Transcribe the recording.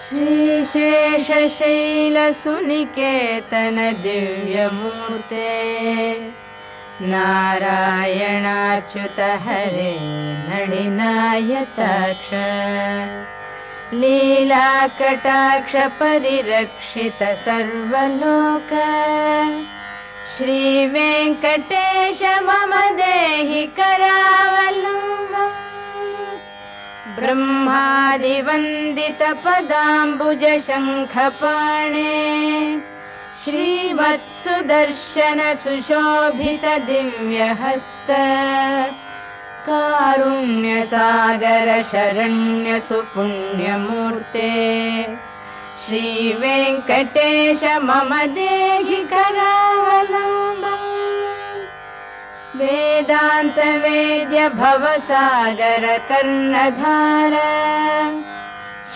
श्रीशेषशैलसुनिकेतन दिव्यमूर्ते नारायणाच्युत हरे नडिनायताक्ष लीलाकटाक्ष परिरक्षित सर्वलोक श्रीवेङ्कटेश मम देहि करावलम्बम् ब्रह्मादिवन्दित पदाम्बुज शङ्खपाणे श्रीवत्सुदर्शन सुशोभित दिव्यहस्त कारुण्यसागर शरण्य सुपुण्यमूर्ते श्रीवेङ्कटेश मम देहि करावलम्बम् वेदान्त वेद्य भवसागर कर्णधार